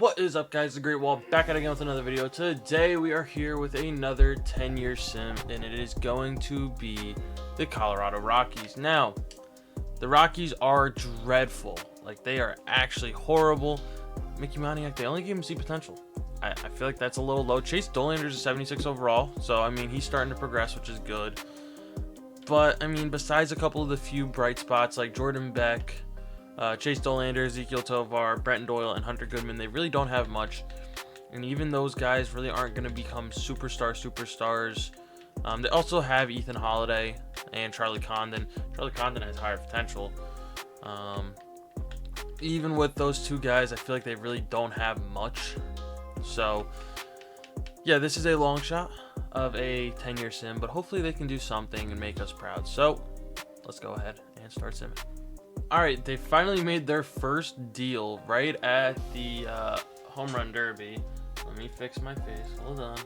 What is up, guys? The Great Wall back at it again with another video. Today we are here with another 10-year sim, and it is going to be the Colorado Rockies. Now, the Rockies are dreadful. Like, they are actually horrible. Mickey Moniak, they only gave him C potential. I feel like that's a little low. Chase Dolander's a 76 overall, so I mean he's starting to progress, which is good. But I mean, besides a couple of the few bright spots like Jordan Beck, Chase Dolander, Ezekiel Tovar, Brenton Doyle, and Hunter Goodman, they really don't have much. And even those guys really aren't going to become superstars. They also have Ethan Holiday and Charlie Condon. Charlie Condon has higher potential. Even with those two guys, I feel like they really don't have much. So, yeah, this is a long shot of a 10-year sim, but hopefully they can do something and make us proud. So, let's go ahead and start simming. Alright, they finally made their first deal right at the Home Run Derby. Let me fix my face. Hold on.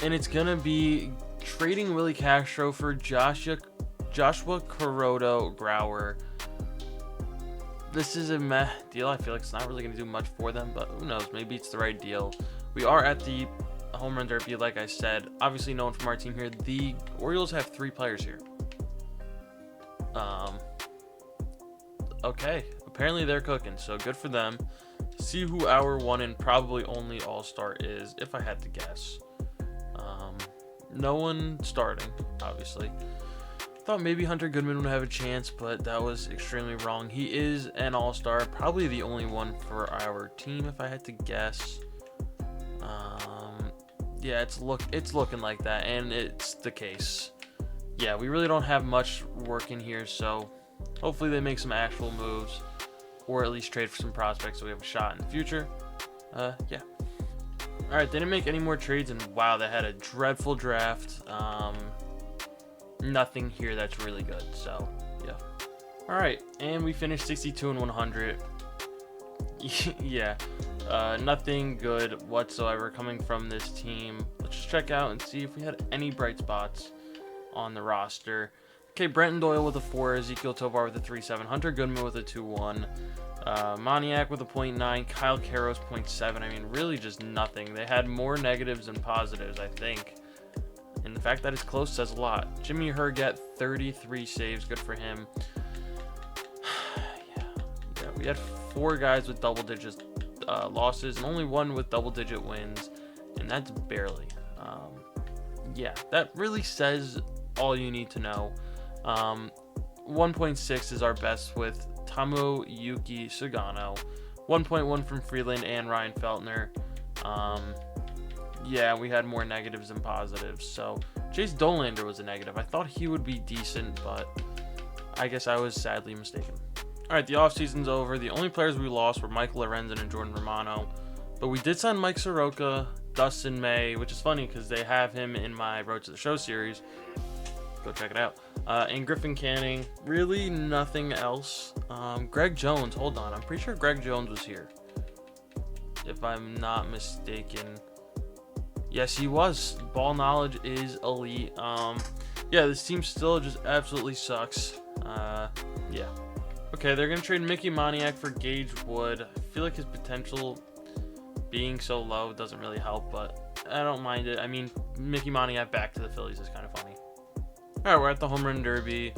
And it's going to be trading Willie Castro for Joshua Coroto Grauer. This is a meh deal. I feel like it's not really going to do much for them, but who knows? Maybe it's the right deal. We are at the Home Run Derby, like I said. Obviously known from our team here. The Orioles have 3 players here. Okay, apparently they're cooking, so good for them. See who our one and probably only all-star is, if I had to guess. No one starting, obviously. Thought maybe Hunter Goodman would have a chance, but that was extremely wrong. He is an all-star, probably the only one for our team, if I had to guess. Yeah, it's looking like that, and it's the case. Yeah, we really don't have much working here, so hopefully they make some actual moves, or at least trade for some prospects so we have a shot in the future. Yeah. Alright, they didn't make any more trades, and wow, they had a dreadful draft. Nothing here that's really good, so yeah. Alright, and we finished 62 and 100. Yeah, nothing good whatsoever coming from this team. Let's just check out and see if we had any bright spots on the roster. Okay, Brenton Doyle with a 4, Ezekiel Tovar with a 3.7, Hunter Goodman with a 2.1, Moniak with a 0.9, Kyle Caros 0.7. I mean, really just nothing. They had more negatives than positives, I think. And the fact that it's close says a lot. Jimmy Herget, 33 saves, good for him. Yeah, we had 4 guys with double-digit losses and only 1 with double-digit wins, and that's barely. Yeah, that really says all you need to know. 1.6 is our best with Tomoyuki Sugano, 1.1 from Freeland and Ryan Feltner. Yeah, we had more negatives than positives. So Chase Dolander was a negative. I thought he would be decent, but I guess I was sadly mistaken. Alright, the offseason's over. The only players we lost were Michael Lorenzen and Jordan Romano, but we did sign Mike Soroka, Dustin May, which is funny because they have him in my Road to the Show series. Go check it out. And Griffin Canning. Really nothing else. Greg Jones. Hold on. I'm pretty sure Greg Jones was here, if I'm not mistaken. Yes, he was. Ball knowledge is elite. Yeah, this team still just absolutely sucks. Yeah. Okay, they're going to trade Mickey Moniak for Gage Wood. I feel like his potential being so low doesn't really help, but I don't mind it. I mean, Mickey Moniak back to the Phillies is kind of funny. Alright, we're at the Home Run Derby.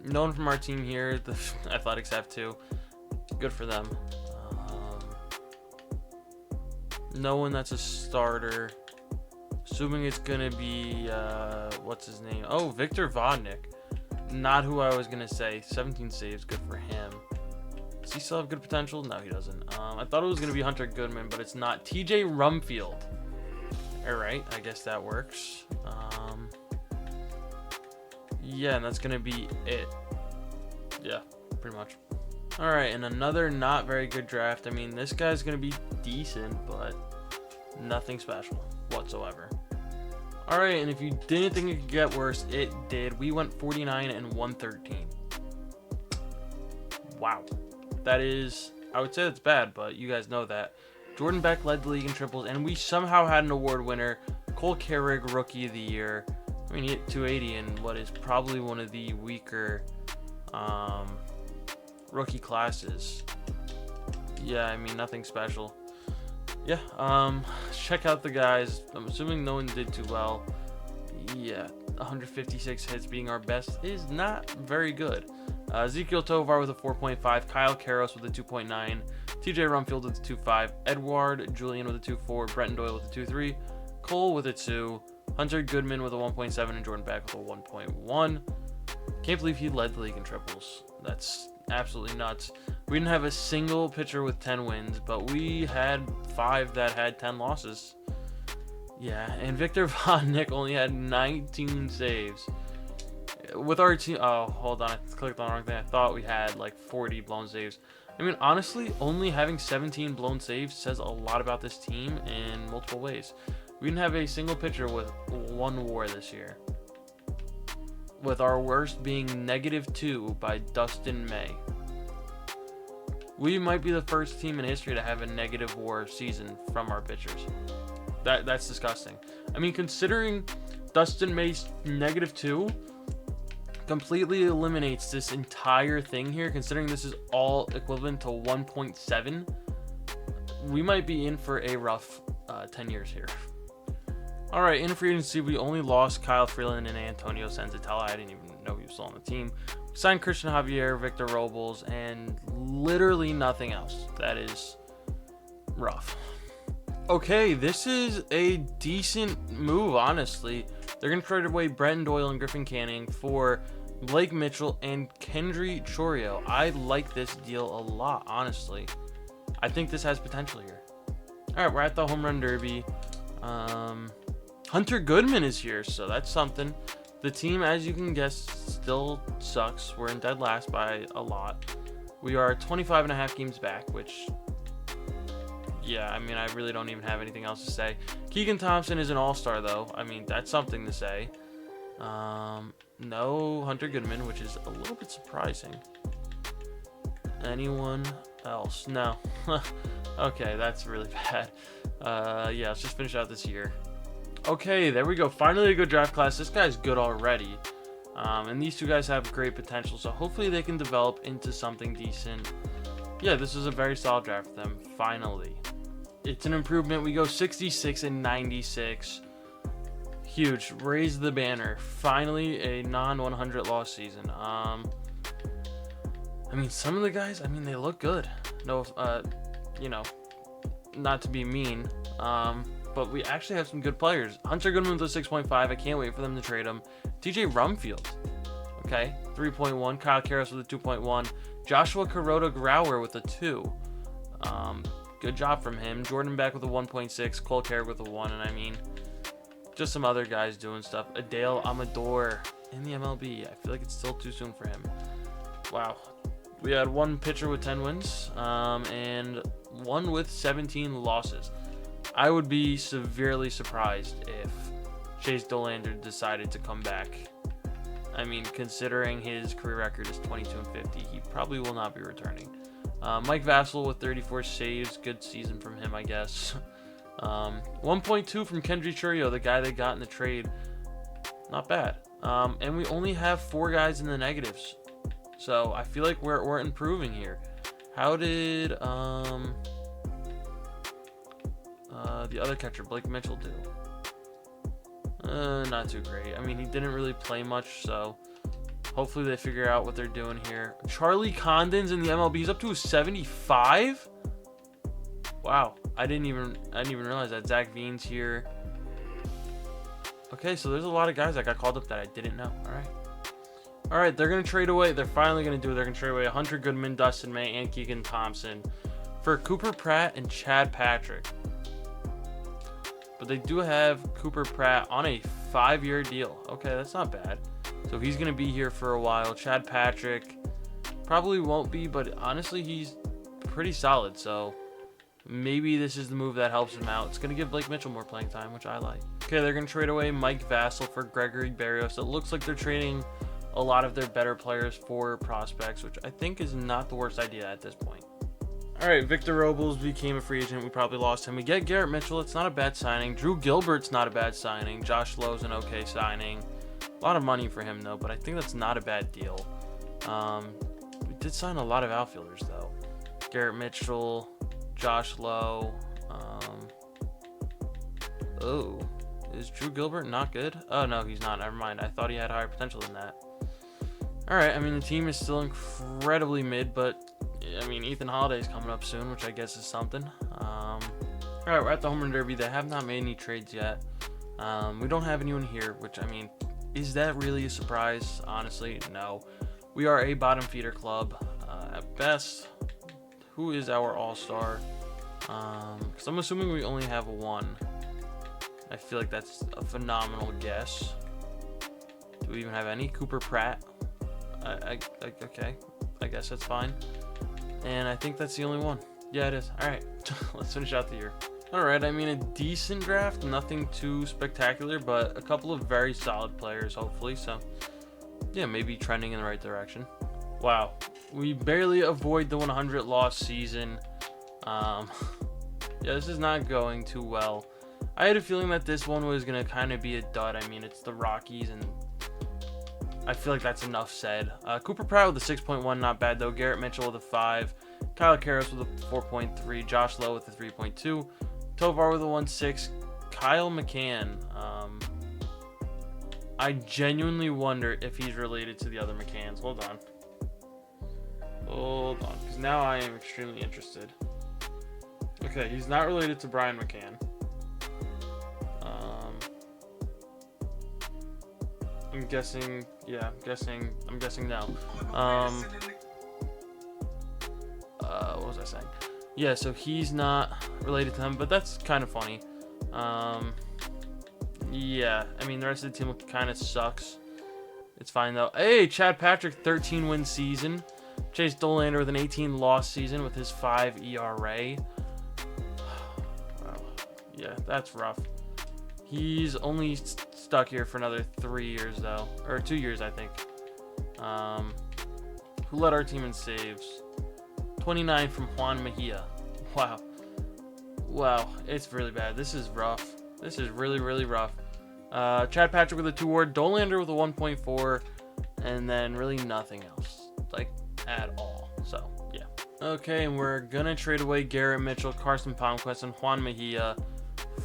No one from our team here. The Athletics have 2. Good for them. No one that's a starter. Assuming it's going to be, what's his name? Oh, Victor Vodnik. Not who I was going to say. 17 saves, good for him. Does he still have good potential? No, he doesn't. I thought it was going to be Hunter Goodman, but it's not. TJ Rumfield. Alright, I guess that works. Yeah, and that's going to be it. Yeah, pretty much. Alright, and another not very good draft. I mean, this guy's going to be decent, but nothing special whatsoever. Alright, and if you didn't think it could get worse, it did. We went 49 and 113. Wow. That is, I would say that's bad, but you guys know that. Jordan Beck led the league in triples, and we somehow had an award winner. Cole Carrig, Rookie of the Year. I mean, he hit 280 in what is probably one of the weaker rookie classes. yeah, I mean, nothing special. Yeah, check out the guys. I'm assuming no one did too well. Yeah, 156 hits being our best is not very good. Ezekiel Tovar with a 4.5, Kyle Karros with a 2.9, TJ Rumfield with a 2.5, Edward Julian with a 2.4, Brenton Doyle with a 2.3, Cole with a 2, Hunter Goodman with a 1.7, and Jordan Beck with a 1.1. Can't believe he led the league in triples. That's absolutely nuts. We didn't have a single pitcher with 10 wins, but we had 5 that had 10 losses. Yeah, and Victor Von Nick only had 19 saves. With our team, oh, hold on, I clicked on the wrong thing. I thought we had like 40 blown saves. I mean, honestly, only having 17 blown saves says a lot about this team in multiple ways. We didn't have a single pitcher with 1 WAR this year, with our worst being -2 by Dustin May. We might be the first team in history to have a negative WAR season from our pitchers. That's disgusting. I mean, considering Dustin May's -2 completely eliminates this entire thing here, considering this is all equivalent to 1.7, we might be in for a rough 10 years here. All right, in free agency, we only lost Kyle Freeland and Antonio Senzatella. I didn't even know he was still on the team. We signed Christian Javier, Victor Robles, and literally nothing else. That is rough. Okay, this is a decent move, honestly. They're going to trade away Brenton Doyle and Griffin Canning for Blake Mitchell and Kendry Chorio. I like this deal a lot, honestly. I think this has potential here. All right, we're at the home run derby. Hunter Goodman is here, so that's something. The team, as you can guess, still sucks. We're in dead last by a lot. We are 25.5 games back, which, yeah, I mean, I really don't even have anything else to say. Keegan Thompson is an all-star, though. I mean, that's something to say. No Hunter Goodman, which is a little bit surprising. Anyone else? No. Okay, that's really bad. Yeah, let's just finish out this year. Okay, there we go. Finally a good draft class. This guy's good already. And these two guys have great potential, so hopefully they can develop into something decent. Yeah, this is a very solid draft for them, finally. It's an improvement. We go 66 and 96. Huge. Raise the banner. Finally a non-100 loss season. I mean, some of the guys, I mean, they look good. No, you know, not to be mean, but we actually have some good players. Hunter Goodman with a 6.5. I can't wait for them to trade him. TJ Rumfield, okay, 3.1. Kyle Karros with a 2.1. Joshua Kuroda-Grauer with a 2. Good job from him. Jordan Beck with a 1.6. Cole Carrick with a 1. And I mean, just some other guys doing stuff. Adale Amador in the MLB. I feel like it's still too soon for him. Wow. We had 1 pitcher with 10 wins and 1 with 17 losses. I would be severely surprised if Chase Dolander decided to come back. I mean, considering his career record is 22 and 50, he probably will not be returning. Mike Vassell with 34 saves. Good season from him, I guess. 1.2 from Kendry Chorio, the guy they got in the trade. Not bad. And we only have 4 guys in the negatives. So I feel like we're improving here. How did the other catcher, Blake Mitchell, do? Not too great. I mean, he didn't really play much, so hopefully they figure out what they're doing here. Charlie Condon's in the MLB. He's up to a 75. Wow, I didn't even realize that. Zach Veen's here. Okay, so there's a lot of guys that got called up that I didn't know. All right, they're gonna trade away. They're finally gonna do it. They're gonna trade away Hunter Goodman, Dustin May, and Keegan Thompson for Cooper Pratt and Chad Patrick. But they do have Cooper Pratt on a 5-year deal. Okay, that's not bad. So he's going to be here for a while. Chad Patrick probably won't be, but honestly, he's pretty solid. So maybe this is the move that helps him out. It's going to give Blake Mitchell more playing time, which I like. Okay, they're going to trade away Mike Vassell for Gregory Berrios. It looks like they're trading a lot of their better players for prospects, which I think is not the worst idea at this point. All right, Victor Robles became a free agent. We probably lost him. We get Garrett Mitchell. It's not a bad signing. Drew Gilbert's not a bad signing. Josh Lowe's an okay signing. A lot of money for him, though, but I think that's not a bad deal. We did sign a lot of outfielders, though. Garrett Mitchell, Josh Lowe. Oh, is Drew Gilbert not good? Oh, no, he's not. Never mind. I thought he had higher potential than that. All right, I mean, the team is still incredibly mid, but, I mean, Ethan Holiday's coming up soon, which I guess is something. All right, we're at the Home Run Derby. They have not made any trades yet. We don't have anyone here, which, I mean, is that really a surprise? Honestly, no. We are a bottom feeder club at best. Who is our all-star? Because I'm assuming we only have one. I feel like that's a phenomenal guess. Do we even have any? Cooper Pratt. Okay, I guess that's fine. And I think that's the only one. Yeah, it is. All right, let's finish out the year. All right, I mean, a decent draft, nothing too spectacular, but a couple of very solid players, hopefully. So, yeah, maybe trending in the right direction. Wow, we barely avoid the 100 loss season. Yeah, this is not going too well. I had a feeling that this one was going to kind of be a dud. I mean, it's the Rockies, and I feel like that's enough said. Cooper Pratt with a 6.1, not bad, though. Garrett Mitchell with a 5. Kyle Karras with a 4.3. Josh Lowe with a 3.2. Tovar with a 1.6. Kyle McCann. I genuinely wonder if he's related to the other McCanns. Hold on, because now I am extremely interested. Okay, he's not related to Brian McCann. I'm guessing, yeah, I'm guessing now. What was I saying? Yeah, so he's not related to him, but that's kind of funny. Yeah, I mean, the rest of the team kind of sucks. It's fine, though. Hey, Chad Patrick, 13-win season. Chase Dolander with an 18-loss season with his 5 ERA. Wow. Yeah, that's rough. He's only stuck here for another 3 years, though. Or 2 years, I think. Who led our team in saves? 29 from Juan Mejia. Wow. Wow, it's really bad. This is rough. This is really, really rough. Chad Patrick with a 2 WAR. Dolander with a 1.4. And then really nothing else. Like, at all. So, yeah. Okay, and we're going to trade away Garrett Mitchell, Carson Palmquist, and Juan Mejia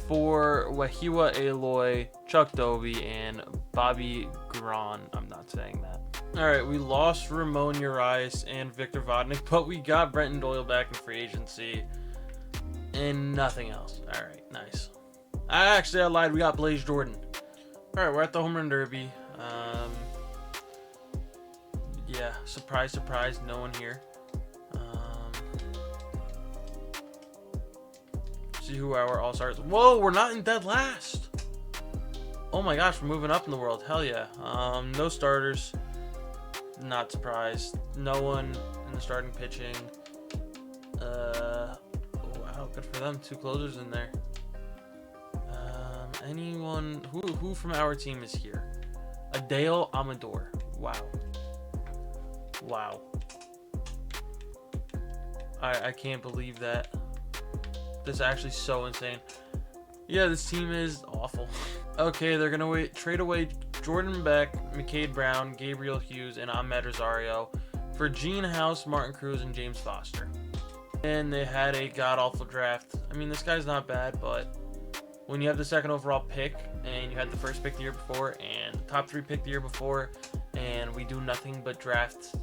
for Wahiwa Aloy, Chuck Dovey, and Bobby Gron. I'm not saying that. All right, we lost Ramon Urias and Victor Vodnik, but we got Brenton Doyle back in free agency and nothing else. All right, nice. I lied. We got Blaze Jordan. All right, we're at the Home Run Derby. Yeah, surprise, surprise, no one here. See who our all-stars. Whoa, we're not in dead last. Oh my gosh, we're moving up in the world. Hell yeah. No starters. Not surprised. No one in the starting pitching. Wow, good for them. 2 closers in there. Anyone who from our team is here? Adele Amador. Wow. Wow. I can't believe that. This is actually so insane. Yeah, this team is awful. Okay, they're gonna trade away Jordan Beck, McCade Brown, Gabriel Hughes, and Ahmed Rosario for Gene House, Martin Cruz, and James Foster. And they had a god-awful draft. I mean, this guy's not bad, but when you have the 2nd overall pick, and you had the 1st pick the year before, and the top 3 pick the year before, and we do nothing but draft,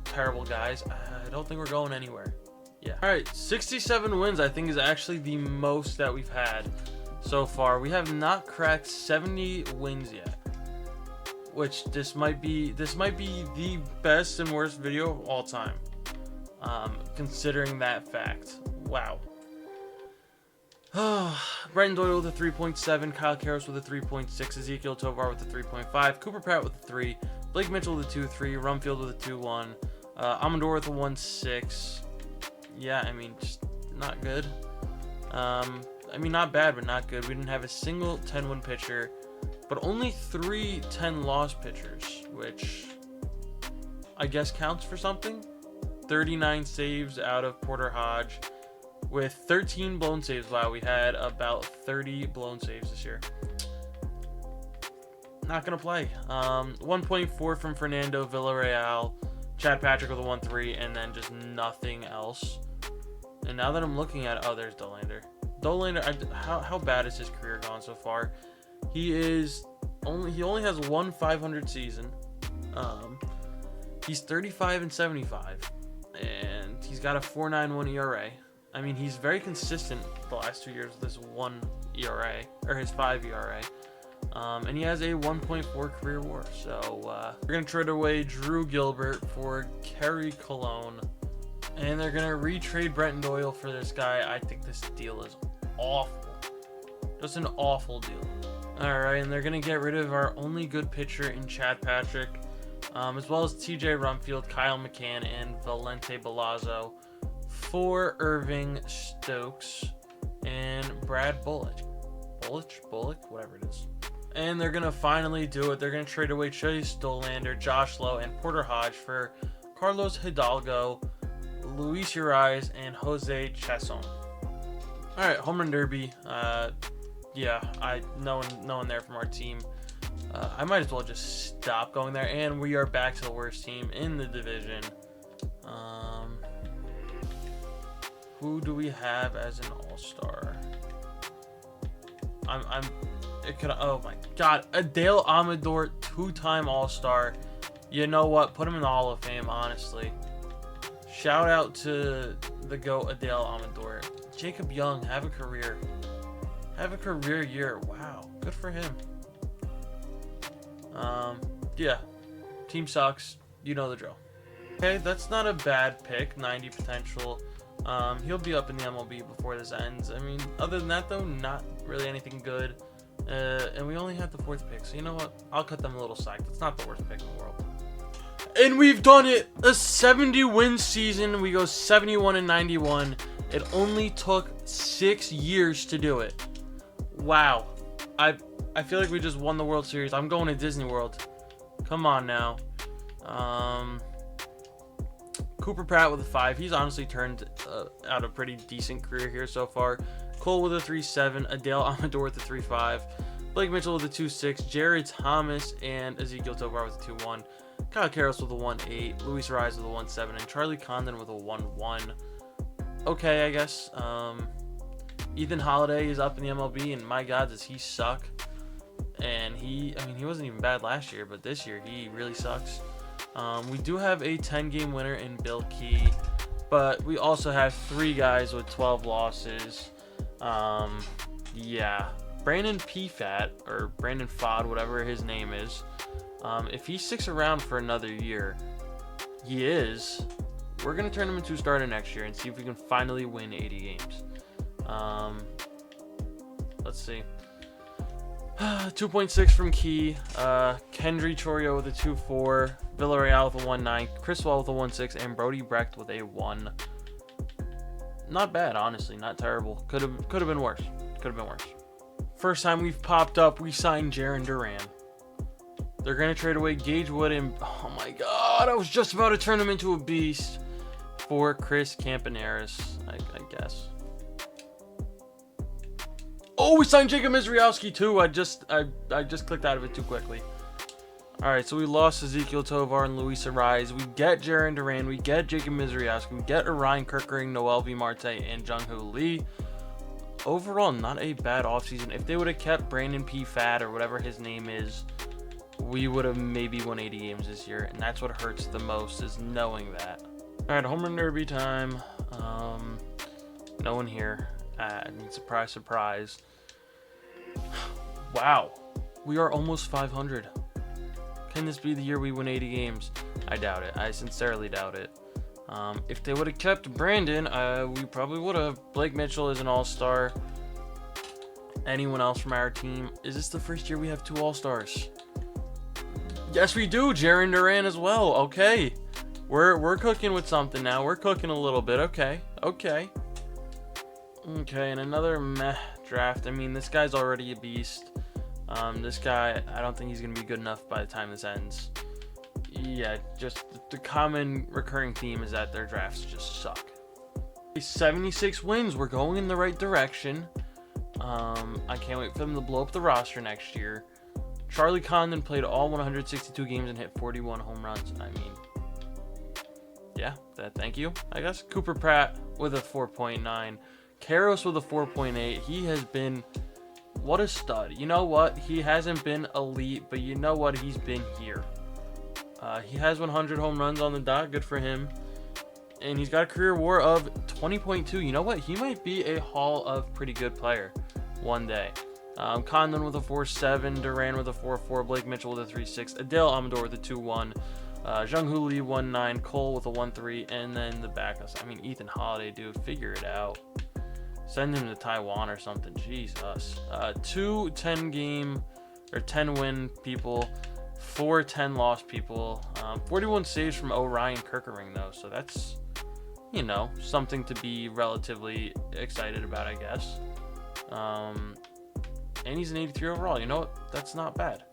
terrible guys, I don't think we're going anywhere. Yeah. All right, 67 wins, I think, is actually the most that we've had so far. We have not cracked 70 wins yet, which this might be the best and worst video of all time, considering that fact. Wow. Brenton Doyle with a 3.7, Kyle Karras with a 3.6, Ezekiel Tovar with a 3.5, Cooper Pratt with a 3, Blake Mitchell with a 2.3, Rumfield with a 2.1, Amador with a 1.6. Yeah, I mean, just not good. I mean, not bad, but not good. We didn't have a single 10-win pitcher, but only 3 10-loss pitchers, which I guess counts for something. 39 saves out of Porter Hodge with 13 blown saves. Wow, we had about 30 blown saves this year. Not going to play. 1.4 from Fernando Villarreal, Chad Patrick with a 1.3, and then just nothing else. And now that I'm looking at it, oh, there's Dollander. Dollander, how bad is his career gone so far? He only has one 500 season. He's 35-75, and he's got a 4.91 ERA. I mean, he's very consistent the last 2 years with this 1 ERA, or his 5 ERA. And he has a 1.4 career WAR. So we're gonna trade away Drew Gilbert for Kerry Cologne, and they're gonna retrade Brenton Doyle for this guy. I think this deal is awful, just an awful deal. All right, and they're gonna get rid of our only good pitcher in Chad Patrick, as well as TJ Rumfield, Kyle McCann, and Valente Belazzo for Irving Stokes and Brad Bullock, whatever it is. And they're gonna finally do it. They're gonna trade away Chase Dollander, Josh Lowe, and Porter Hodge for Carlos Hidalgo, Luis Urias, and Jose Chesson. All right, home run derby. Yeah, no one there from our team. I might as well just stop going there, and we are back to the worst team in the division. Who do we have as an all-star? Oh my God, Adele Amador, 2-time all-star. You know what? Put him in the Hall of Fame, honestly. Shout out to the GOAT Adele Amador. Jacob Young, have a career year. Wow, good for him. Yeah, team sucks. You know the drill. Okay, that's not a bad pick. 90 potential. He'll be up in the MLB before this ends. I mean, other than that though, not really anything good. And we only had the 4th pick, so you know what? I'll cut them a little slack. That's not the worst pick in the world. And we've done it! A 70-win season. We go 71-91. It only took 6 years to do it. Wow. I feel like we just won the World Series. I'm going to Disney World. Come on now. Cooper Pratt with a 5. He's honestly turned out a pretty decent career here so far. Cole with a 3.7. Adele Amador with a 3.5. Blake Mitchell with a 2.6. Jared Thomas and Ezekiel Tovar with a 2.1. Kyle Karras with a 1.8. Luis Urias with a 1.7. And Charlie Condon with a 1.1. Okay, I guess. Ethan Holiday is up in the MLB, and my God, does he suck. And he wasn't even bad last year, but this year he really sucks. We do have a 10-game winner in Bill Key, but we also have 3 guys with 12 losses. Yeah, Brandon Pfad, or Brandon Fod, whatever his name is. If he sticks around for another year, we're going to turn him into a starter next year and see if we can finally win 80 games. Let's see. 2.6 from Key. Kendry Chorio with a 2.4. Villarreal with a 1.9. Chris Wall with a 1.6. And Brody Brecht with a 1. Not bad, honestly. Not terrible. Could have been worse. First time we've popped up, we signed Jarren Duran. They're going to trade away Gage Wood and, oh my God, I was just about to turn him into a beast, for Chris Campaneris, I guess. Oh, we signed Jacob Mizraowski too. I just clicked out of it too quickly. All right, so we lost Ezekiel Tovar and Luis Urias. We get Jarren Duran. We get Jacob Mizraowski. We get Orion Kirkering, Noel V. Marte, and Jung-Hoo Lee. Overall, not a bad offseason. If they would have kept Brandon P. Fad or whatever his name is, we would have maybe won 80 games this year, and that's what hurts the most, is knowing that. All right, home run derby time. No one here. Surprise, surprise. Wow, we are almost 500. Can this be the year we win 80 games? I doubt it. I sincerely doubt it. If they would have kept Brandon, we probably would have. Blake Mitchell is an all-star. Anyone else from our team? Is this the first year we have 2 all-stars? Yes, we do. Jarren Duran as well. Okay. We're cooking with something now. We're cooking a little bit. Okay, and another meh draft. I mean, this guy's already a beast. This guy, I don't think he's going to be good enough by the time this ends. Yeah, just the common recurring theme is that their drafts just suck. 76 wins. We're going in the right direction. I can't wait for them to blow up the roster next year. Charlie Condon played all 162 games and hit 41 home runs. I mean, yeah, thank you, I guess. Cooper Pratt with a 4.9. Karros with a 4.8. He has been, what a stud. You know what? He hasn't been elite, but you know what? He's been here. He has 100 home runs on the dot. Good for him. And he's got a career WAR of 20.2. You know what? He might be a Hall of Pretty Good player one day. Condon with a 4.7. Duran with a 4.4. Blake Mitchell with a 3.6. Adele Amador with a 2.1. Jung-Hoo Lee 1.9. Cole with a 1.3. And then the backups. I mean, Ethan Holiday, dude. Figure it out. Send him to Taiwan or something. Jesus. 2 10-game or 10-win people. 4 10-loss people. 41 saves from Orion Kirkering, though. So that's, you know, something to be relatively excited about, I guess. And he's an 83 overall. You know what? That's not bad.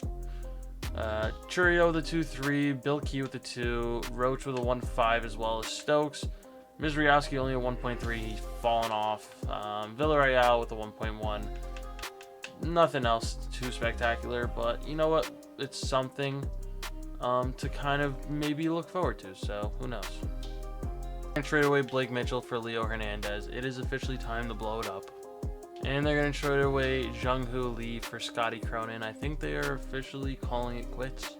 Churio with a 2.3. Bill Key with a 2. Roach with a 1.5, as well as Stokes. Mizraowski only a 1.3. He's fallen off. Villarreal with a 1.1. Nothing else too spectacular, but you know what? It's something to kind of maybe look forward to. So who knows? And trade away Blake Mitchell for Leo Hernandez. It is officially time to blow it up. And they're going to trade away Jung-Hoo Lee for Scotty Cronin. I think they are officially calling it quits.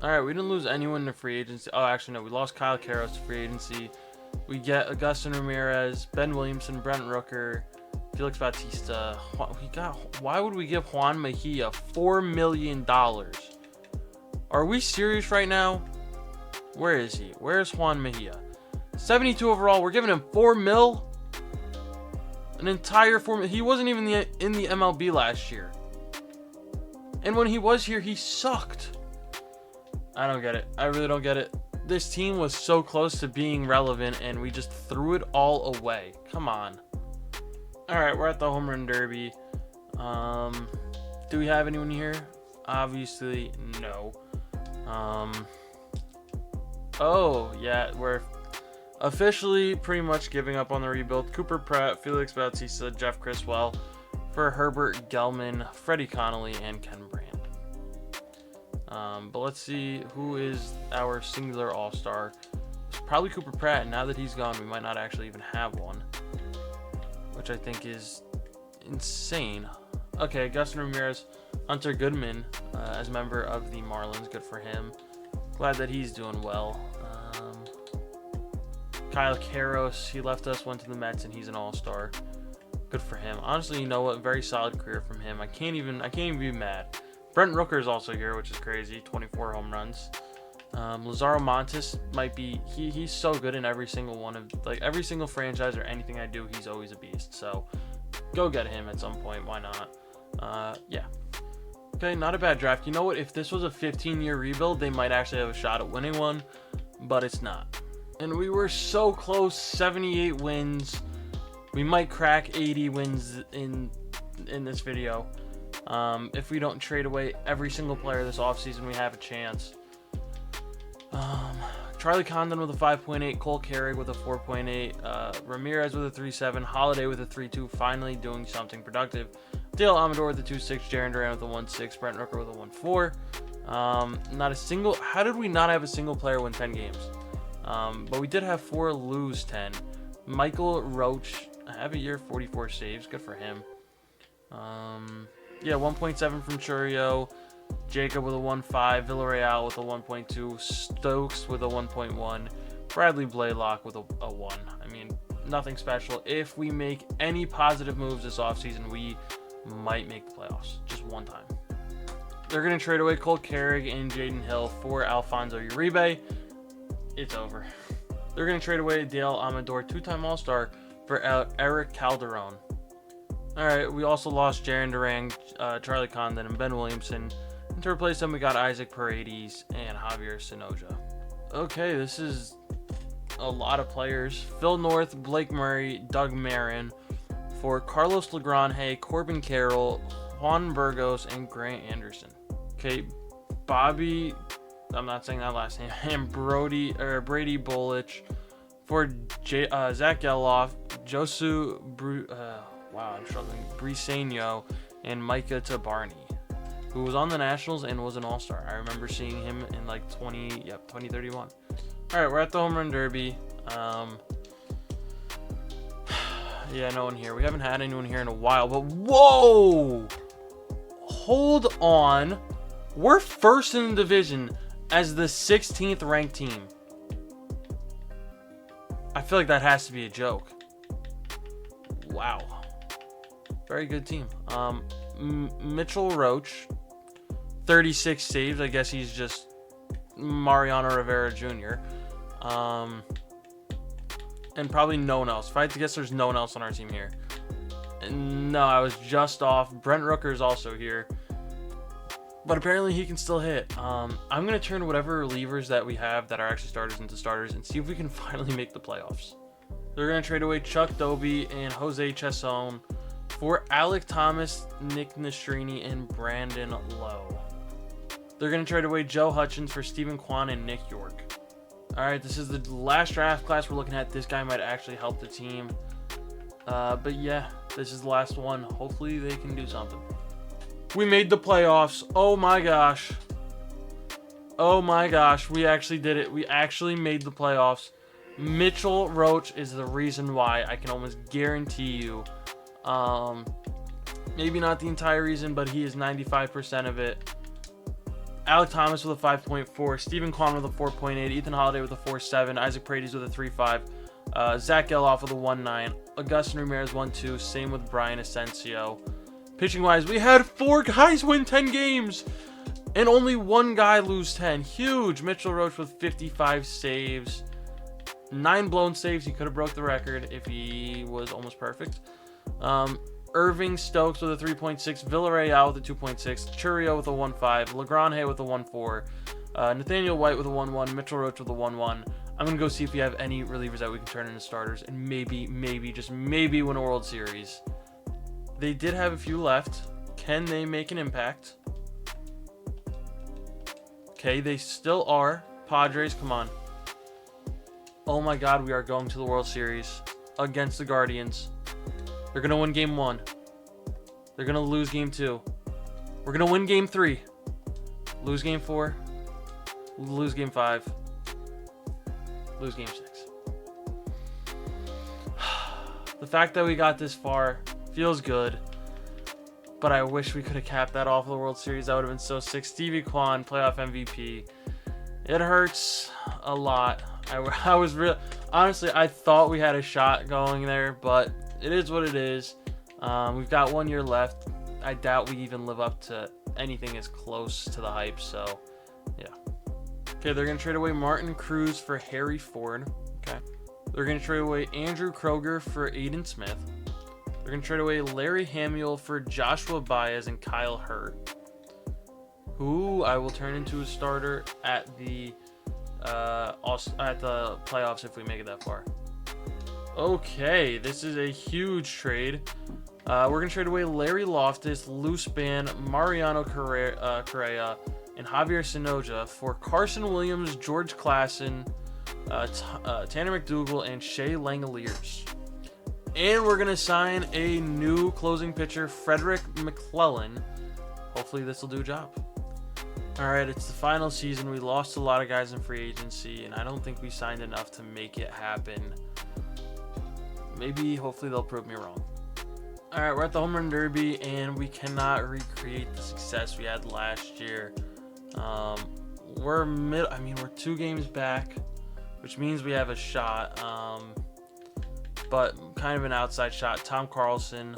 All right, we didn't lose anyone to free agency. Oh, actually, no. We lost Kyle Karros to free agency. We get Augustin Ramirez, Ben Williamson, Brent Rooker, Felix Bautista. Why would we give Juan Mejia $4 million? Are we serious right now? Where is he? Where's Juan Mejia? 72 overall. We're giving him $4 million? An entire $4 million. He wasn't even in the MLB last year. And when he was here, he sucked. I don't get it. I really don't get it. This team was so close to being relevant, and we just threw it all away. Come on. All right, we're at the home run derby. Do we have anyone here? Obviously, no. Oh, yeah, we're officially pretty much giving up on the rebuild. Cooper Pratt, Felix Bautista, Jeff Criswell for Herbert Gelman, Freddie Connolly, and Ken Brandt. But let's see who is our singular all-star. It's probably Cooper Pratt. Now that he's gone, we might not actually even have one, which I think is insane. Okay, Augustin Ramirez, Hunter Goodman as a member of the Marlins. Good for him. Glad that he's doing well. Kyle Karros, he left us, went to the Mets, and he's an all-star. Good for him. Honestly, you know what? Very solid career from him. I can't even be mad. Brent Rooker is also here, which is crazy. 24 home runs. Lazaro Montes might be. He's so good in every single one of, like, every single franchise or anything I do. He's always a beast. So go get him at some point. Why not? Yeah. Okay, not a bad draft. You know what? If this was a 15-year rebuild, they might actually have a shot at winning one, but it's not. And we were so close. 78 wins. We might crack 80 wins in this video. If we don't trade away every single player this offseason, we have a chance. Charlie Condon with a 5.8, Cole Carrig with a 4.8, Ramirez with a 3.7, Holiday with a 3.2, finally doing something productive. Dale Amador with a 2.6, Jarren Duran with a 1.6, Brent Rooker with a 1.4. Not a single. How did we not have a single player win 10 games? But we did have 4 lose 10. Michael Roach, have a year, 44 saves. Good for him. Yeah, 1.7 from Churio. Jacob with a 1.5. Villarreal with a 1.2. Stokes with a 1.1. Bradley Blaylock with a 1. I mean, nothing special. If we make any positive moves this offseason, we might make the playoffs. Just one time. They're going to trade away Cole Carrig and Jaden Hill for Alfonso Uribe. It's over. They're going to trade away Dale Amador, 2-time All-Star, for Eric Calderon. All right, we also lost Jarren Duran, Charlie Condon, and Ben Williamson. And to replace them, we got Isaac Paredes and Javier Sonoja. Okay, this is a lot of players. Phil North, Blake Murray, Doug Marin for Carlos Legrand, Corbin Carroll, Juan Burgos, and Grant Anderson. Okay, Bobby, I'm not saying that last name, and Brady Bolich for Zach Geloff, Josu, wow, I'm struggling, Briseño, and Micah Tabarny. who was on the Nationals and was an All-Star. I remember seeing him in like 2031. All right, we're at the Home Run Derby. Yeah, no one here. We haven't had anyone here in a while, but whoa! Hold on. We're first in the division as the 16th ranked team. I feel like that has to be a joke. Wow. Very good team. Mitchell Roach, 36 saves. I guess he's just Mariano Rivera Jr. And probably no one else. If I had to guess, there's no one else on our team here. And no, I was just off. Brent Rooker is also here. But apparently he can still hit. I'm going to turn whatever relievers that we have that are actually starters into starters and see if we can finally make the playoffs. They're going to trade away Chuck Doby and Jose Chesson for Alec Thomas, Nick Nastrini, and Brandon Lowe. They're going to trade away Joe Hutchins for Stephen Kwan and Nick York. All right, this is the last draft class we're looking at. This guy might actually help the team. But yeah, this is the last one. Hopefully they can do something. We made the playoffs. Oh my gosh. Oh my gosh. We actually did it. We actually made the playoffs. Mitchell Roach is the reason why. I can almost guarantee you. Maybe not the entire reason, but he is 95% of it. Alec Thomas with a 5.4, Stephen Kwan with a 4.8, Ethan Holiday with a 4.7, Isaac Paredes with a 3.5, Zach Geloff with a 1.9, Augustin Ramirez 1.2, same with Brian Asensio. Pitching wise, we had 4 guys win 10 games and only 1 guy lose 10. Huge. Mitchell Roach with 55 saves, 9 blown saves. He could have broke the record if he was almost perfect. Irving Stokes with a 3.6, Villarreal with a 2.6, Churio with a 1.5, Legrand with a 1.4, Nathaniel White with a 1.1, Mitchell Roach with a 1.1. I'm going to go see if we have any relievers that we can turn into starters and maybe, just maybe win a World Series. They did have a few left. Can they make an impact? Okay, they still are. Padres, come on. Oh my God, we are going to the World Series against the Guardians. They're going to win game 1. They're going to lose game 2. We're going to win game 3. Lose game 4. Lose game 5. Lose game 6. The fact that we got this far feels good. But I wish we could have capped that off of the World Series. That would have been so sick. Stevie Kwan, playoff MVP. It hurts a lot. I was real. Honestly, I thought we had a shot going there, but it is what it is. We've got 1 year left. I doubt we even live up to anything as close to the hype. So, yeah. Okay, they're going to trade away Martin Cruz for Harry Ford. Okay. They're going to trade away Andrew Kroger for Aiden Smith. They're going to trade away Larry Hamill for Joshua Baez and Kyle Hurt, who I will turn into a starter at the playoffs if we make it that far. Okay, this is a huge trade. We're going to trade away Larry Loftus, Loose Band, Mariano Correa, and Javier Sonoja for Carson Williams, George Klassen, Tanner McDougal, and Shea Langoliers. And we're going to sign a new closing pitcher, Frederick McClellan. Hopefully this will do a job. All right, it's the final season. We lost a lot of guys in free agency, and I don't think we signed enough to make it happen. Maybe, hopefully they'll prove me wrong. All right, we're at the Home Run Derby, and we cannot recreate the success we had last year. We're 2 games back, which means we have a shot, but kind of an outside shot. Tom Carlson,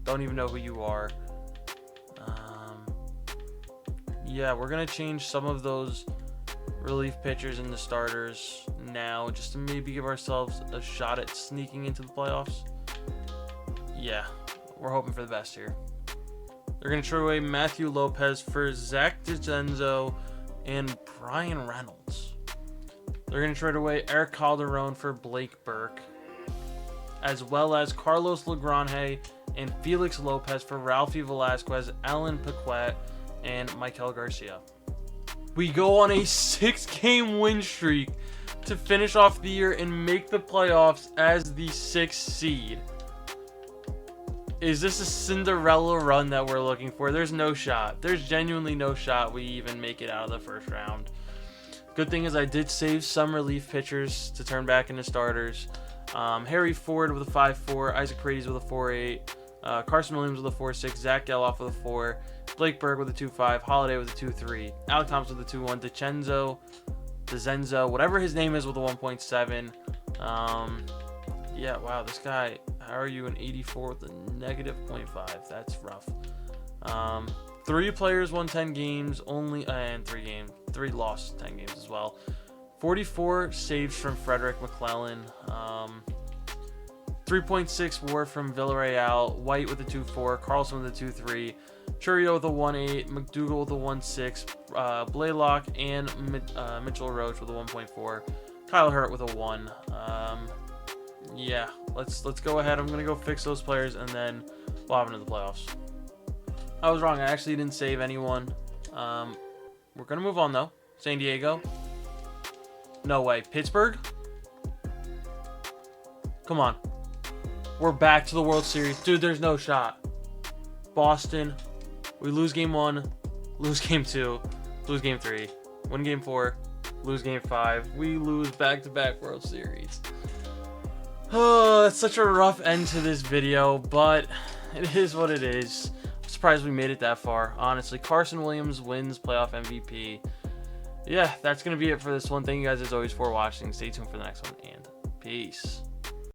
don't even know who you are. Yeah, we're going to change some of those relief pitchers into starters now just to maybe give ourselves a shot at sneaking into the playoffs. Yeah, we're hoping for the best here. They're going to trade away Matthew Lopez for Zach DiCenzo and Brian Reynolds. They're going to trade away Eric Calderon for Blake Burke, as well as Carlos Legrand and Felix Lopez for Ralphie Velasquez, Alan Paquette, and Michael Garcia. We go on a 6-game win streak to finish off the year and make the playoffs as the 6th seed. Is this a Cinderella run that we're looking for? There's no shot. There's genuinely no shot we even make it out of the first round. Good thing is I did save some relief pitchers to turn back into starters. Harry Ford with a 5.4, Isaac Paredes with a 4.8, Carson Williams with a 4.6, Zach Geloff with a 4, Blake Berg with a 2.5, Holiday with a 2.3, Alec Thompson with a 2.1, DeCenzo, whatever his name is, with a 1.7. Yeah, wow, this guy, how are you an 84 with a negative 0.5? That's rough. 3 players won 10 games, and 3 lost 10 games as well. 44 saves from Frederick McClellan. 3.6 WAR from Villarreal. White with a 2.4. Carlson with a 2.3. Churio with a 1.8. McDougal with a 1.6. Blaylock and Mitchell Roach with a 1.4. Kyle Hurt with a 1. Yeah, let's go ahead. I'm gonna go fix those players and then we'll have into the playoffs. I was wrong. I actually didn't save anyone. We're gonna move on though. San Diego. No way. Pittsburgh. Come on. We're back to the World Series. Dude, there's no shot. Boston. We lose game 1. Lose game 2. Lose game 3. Win game 4. Lose game 5. We lose back-to-back World Series. Oh, that's such a rough end to this video, but it is what it is. I'm surprised we made it that far, honestly. Carson Williams wins playoff MVP. Yeah, that's going to be it for this one. Thank you guys as always for watching. Stay tuned for the next one, and peace.